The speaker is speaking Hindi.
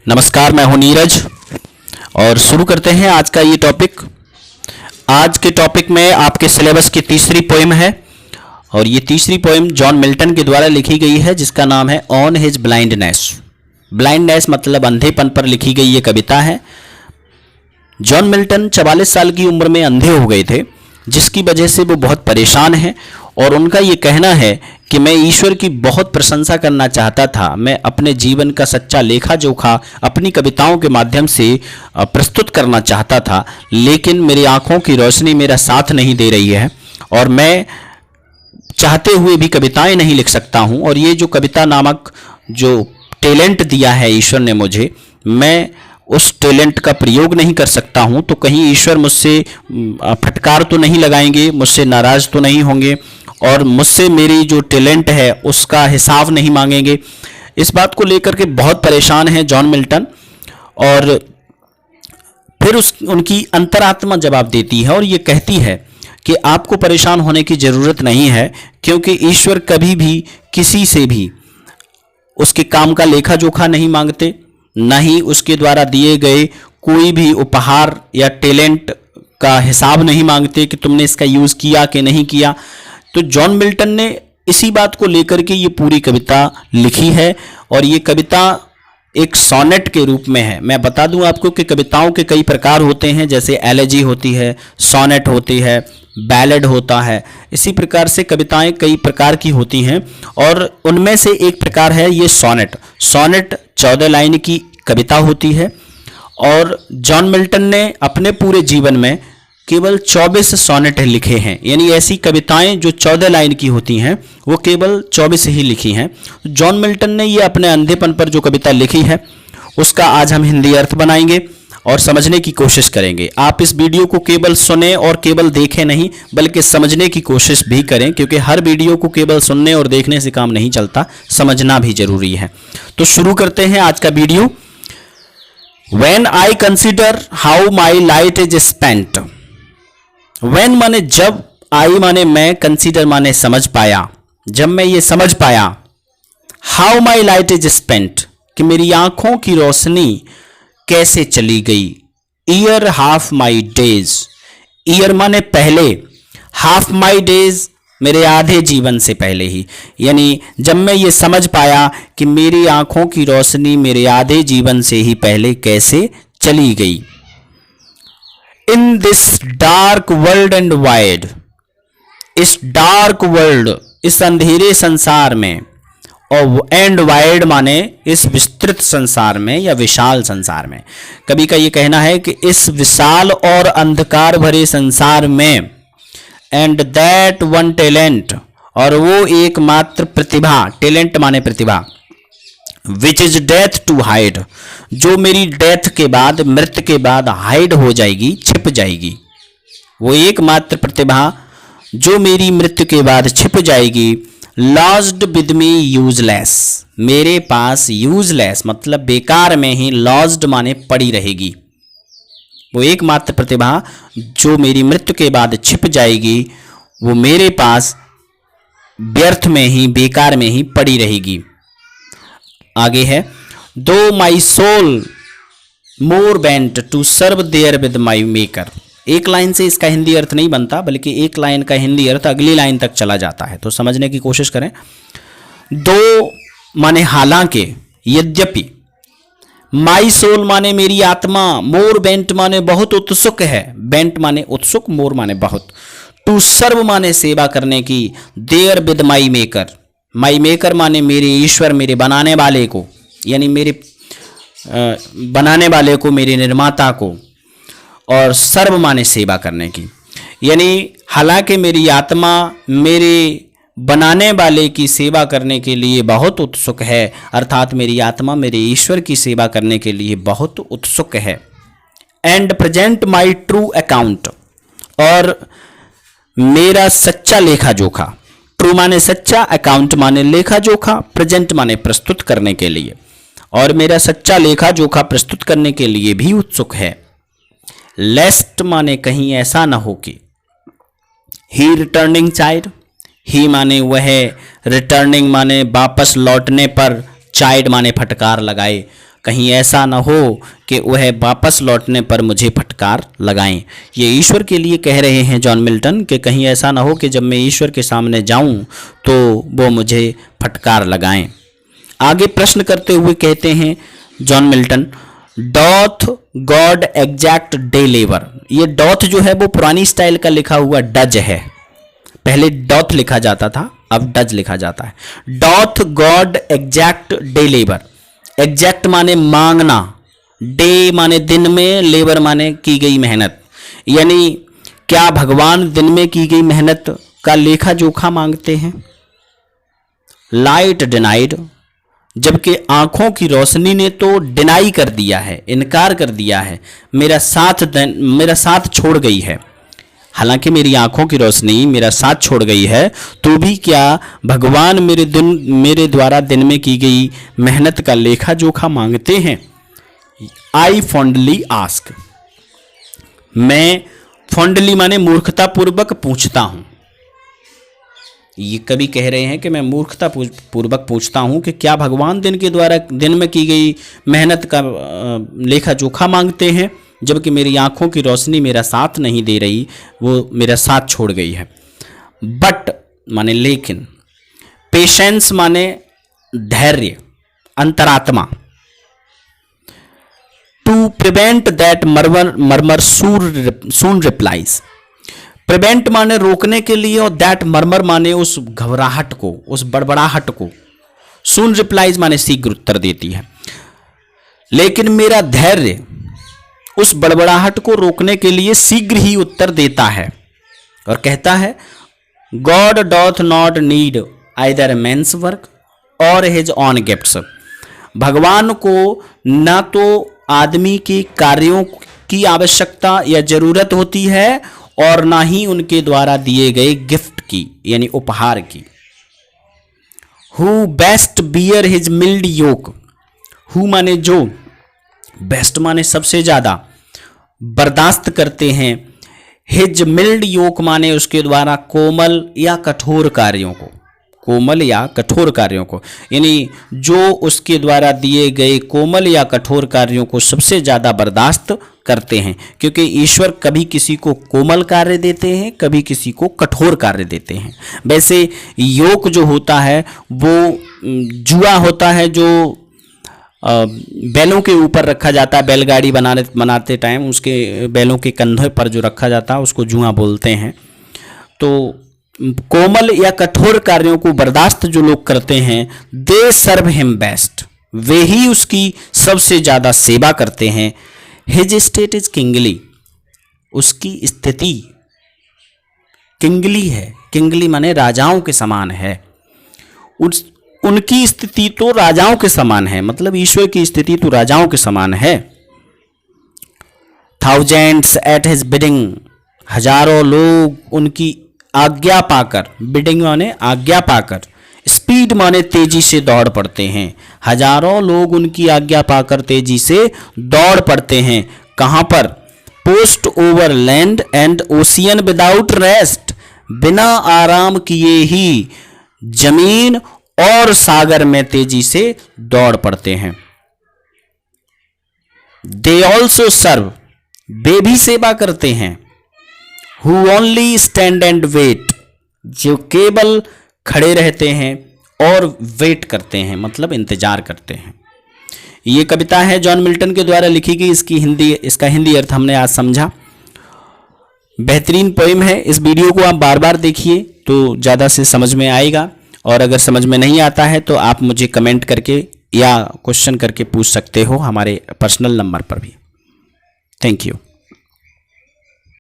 नमस्कार, मैं हूं नीरज और शुरू करते हैं आज का ये टॉपिक। आज के टॉपिक में आपके सिलेबस की तीसरी पोएम है और ये तीसरी पोएम जॉन मिल्टन के द्वारा लिखी गई है, जिसका नाम है ऑन हिज ब्लाइंडनेस। ब्लाइंडनेस मतलब अंधेपन पर लिखी गई ये कविता है। जॉन मिल्टन 44 साल की उम्र में अंधे हो गए थे, जिसकी वजह से वो बहुत परेशान हैं और उनका ये कहना है कि मैं ईश्वर की बहुत प्रशंसा करना चाहता था। मैं अपने जीवन का सच्चा लेखा जोखा अपनी कविताओं के माध्यम से प्रस्तुत करना चाहता था, लेकिन मेरी आंखों की रोशनी मेरा साथ नहीं दे रही है और मैं चाहते हुए भी कविताएं नहीं लिख सकता हूं। और ये जो कविता नामक जो टैलेंट दिया है ईश्वर ने मुझे, मैं उस टैलेंट का प्रयोग नहीं कर सकता हूं। तो कहीं ईश्वर मुझसे फटकार तो नहीं लगाएंगे, मुझसे नाराज तो नहीं होंगे और मुझसे मेरी जो टैलेंट है उसका हिसाब नहीं मांगेंगे। इस बात को लेकर के बहुत परेशान है जॉन मिल्टन। और फिर उनकी अंतरात्मा जवाब देती है और ये कहती है कि आपको परेशान होने की ज़रूरत नहीं है, क्योंकि ईश्वर कभी भी किसी से भी उसके काम का लेखा जोखा नहीं मांगते, न ही उसके द्वारा दिए गए कोई भी उपहार या टैलेंट का हिसाब नहीं मांगते कि तुमने इसका यूज़ किया कि नहीं किया। तो जॉन मिल्टन ने इसी बात को लेकर के ये पूरी कविता लिखी है और ये कविता एक सोनेट के रूप में है। मैं बता दूं आपको कि कविताओं के कई प्रकार होते हैं, जैसे एलेजी होती है, सोनेट होती है, बैलेड होता है। इसी प्रकार से कविताएं कई प्रकार की होती हैं और उनमें से एक प्रकार है ये सोनेट। सोनेट 14 लाइन की कविता होती है और जॉन मिल्टन ने अपने पूरे जीवन में केवल 24 सोनेट लिखे हैं, यानी ऐसी कविताएं जो 14 लाइन की होती हैं वो केवल 24 ही लिखी हैं। जॉन मिल्टन ने ये अपने अंधेपन पर जो कविता लिखी है उसका आज हम हिंदी अर्थ बनाएंगे और समझने की कोशिश करेंगे। आप इस वीडियो को केवल सुने और केवल देखें नहीं, बल्कि समझने की कोशिश भी करें, क्योंकि हर वीडियो को केवल सुनने और देखने से काम नहीं चलता, समझना भी जरूरी है। तो शुरू करते हैं आज का video. When I consider how my light is spent, when माने जब, I माने मैं, consider माने समझ पाया, जब मैं ये समझ पाया, how my light is spent कि मेरी आंखों की रोशनी कैसे चली गई। Year half my days, year माने पहले, हाफ माई डेज मेरे आधे जीवन से पहले ही, यानी जब मैं ये समझ पाया कि मेरी आंखों की रोशनी मेरे आधे जीवन से ही पहले कैसे चली गई। In this dark world and wide, इस डार्क वर्ल्ड, इस अंधेरे संसार में, और एंड वाइड माने इस विस्तृत संसार में या विशाल संसार में। कभी का ये कहना है कि इस विशाल और अंधकार भरे संसार में, एंड दैट वन टैलेंट, और वो एकमात्र प्रतिभा, टैलेंट माने प्रतिभा, which is death to hide, जो मेरी डेथ के बाद, मृत्यु के बाद हाइड हो जाएगी, छिप जाएगी। वो एकमात्र प्रतिभा जो मेरी मृत्यु के बाद छिप जाएगी। लॉस्ड विद मी यूजलेस, मेरे पास यूजलेस मतलब बेकार में ही, लॉस्ड माने पड़ी रहेगी। वो एकमात्र प्रतिभा जो मेरी मृत्यु के बाद छिप जाएगी, वो मेरे पास व्यर्थ में ही, बेकार में ही पड़ी रहेगी। आगे है, though my soul more bent to serve there with my maker. एक लाइन से इसका हिंदी अर्थ नहीं बनता, बल्कि एक लाइन का हिंदी अर्थ अगली लाइन तक चला जाता है, तो समझने की कोशिश करें। दो माने हालांकि, यद्यपि, माई सोल माने मेरी आत्मा, मोर बेंट माने बहुत उत्सुक है, बेंट माने उत्सुक, मोर माने बहुत, टू सर्व माने सेवा करने की, there with my maker, my maker माने मेरे ईश्वर, मेरे बनाने वाले को, यानी मेरे बनाने वाले को, मेरे निर्माता को, और सर्व माने सेवा करने की, यानी हालांकि मेरी आत्मा मेरे बनाने वाले की सेवा करने के लिए बहुत उत्सुक है, अर्थात मेरी आत्मा मेरे ईश्वर की सेवा करने के लिए बहुत उत्सुक है। And present my true account, और मेरा सच्चा लेखा जोखा, ट्रू माने सच्चा, अकाउंट माने लेखा जोखा, प्रेजेंट माने प्रस्तुत करने के लिए, और मेरा सच्चा लेखा जोखा प्रस्तुत करने के लिए भी उत्सुक है। लेस्ट माने कहीं ऐसा ना हो कि, ही रिटर्निंग चाइल्ड, ही माने वह, रिटर्निंग माने वापस लौटने पर, चाइल्ड माने फटकार लगाए, कहीं ऐसा न हो कि वह वापस लौटने पर मुझे फटकार लगाएं। ये ईश्वर के लिए कह रहे हैं जॉन मिल्टन कि कहीं ऐसा न हो कि जब मैं ईश्वर के सामने जाऊं तो वो मुझे फटकार लगाएं। आगे प्रश्न करते हुए कहते हैं John Milton, doth God exact day labour. ये डॉथ जो है वो पुरानी स्टाइल का लिखा हुआ डज है। पहले डॉथ लिखा जाता था, अब डज लिखा जाता है। Doth God exact day labour. Exact माने मांगना, डे माने दिन में, लेबर माने की गई मेहनत। यानी क्या भगवान दिन में की गई मेहनत का लेखा जोखा मांगते हैं? लाइट डिनाइड, जबकि आंखों की रोशनी ने तो डिनाई कर दिया है, इनकार कर दिया है, मेरा साथ छोड़ गई है। हालांकि मेरी आंखों की रोशनी मेरा साथ छोड़ गई है, तो भी क्या भगवान मेरे द्वारा दिन में की गई मेहनत का लेखा जोखा मांगते हैं? आई फॉन्डली आस्क, मैं फॉन्डली माने मूर्खतापूर्वक पूछता हूं। ये कवि कह रहे हैं कि मैं मूर्खता पूर्वक पूछता हूं कि क्या भगवान दिन में की गई मेहनत का लेखा जोखा मांगते हैं, जबकि मेरी आंखों की रोशनी मेरा साथ नहीं दे रही, वो मेरा साथ छोड़ गई है। बट माने लेकिन, पेशेंस माने धैर्य, अंतरात्मा। To prevent that murmur soon replies. Prevent माने रोकने के लिए, और दैट मर्मर माने उस घबराहट को, उस बड़बड़ाहट को। सून रिप्लाइज माने शीघ्र उत्तर देती है। लेकिन मेरा धैर्य उस बड़बड़ाहट को रोकने के लिए शीघ्र ही उत्तर देता है और कहता है, God doth not need either man's work और हिज ऑन गिफ्ट्स। भगवान को ना तो आदमी के कार्यों की आवश्यकता या जरूरत होती है और ना ही उनके द्वारा दिए गए गिफ्ट की, यानी उपहार की। Who best bear his mild yoke. Who माने जो, बेस्ट माने सबसे ज्यादा, बर्दाश्त करते हैं। हिज मिल्ड योक माने उसके द्वारा कोमल या कठोर कार्यों को, कोमल या कठोर कार्यों को, यानी जो उसके द्वारा दिए गए कोमल या कठोर कार्यों को सबसे ज्यादा बर्दाश्त करते हैं। क्योंकि ईश्वर कभी किसी को कोमल कार्य देते हैं, कभी किसी को कठोर कार्य देते हैं। वैसे योग जो होता है वो जुआ होता है, जो बैलों के ऊपर रखा जाता है। बैलगाड़ी बनाते टाइम उसके बैलों के कंधे पर जो रखा जाता है उसको जुआ बोलते हैं। तो कोमल या कठोर कार्यों को बर्दाश्त जो लोग करते हैं, दे सर्व हिम बेस्ट, वे ही उसकी सबसे ज्यादा सेवा करते हैं। हिज स्टेट इज किंगली, उसकी स्थिति किंगली है। किंगली माने राजाओं के समान है। उनकी स्थिति तो राजाओं के समान है, मतलब ईश्वर की स्थिति तो राजाओं के समान है। थाउजेंड्स एट हिज बिडिंग, हजारों लोग उनकी आज्ञा पाकर, बिडिंग माने आज्ञा पाकर, स्पीड माने तेजी से दौड़ पड़ते हैं। हजारों लोग उनकी आज्ञा पाकर तेजी से दौड़ पड़ते हैं। कहां पर? Post over land and ocean without rest, बिना आराम किए ही जमीन और सागर में तेजी से दौड़ पड़ते हैं। दे ऑल्सो सर्व, वे भी सेवा करते हैं। Who only stand and wait, जो केवल खड़े रहते हैं और वेट करते हैं, मतलब इंतजार करते हैं। ये कविता है जॉन मिल्टन के द्वारा लिखी गई। इसका हिंदी अर्थ हमने आज समझा। बेहतरीन पोइम है। इस वीडियो को आप बार बार देखिए तो ज़्यादा से समझ में आएगा, और अगर समझ में नहीं आता है तो आप मुझे कमेंट करके या क्वेश्चन करके पूछ सकते हो हमारे पर्सनल नंबर पर भी। Thank you.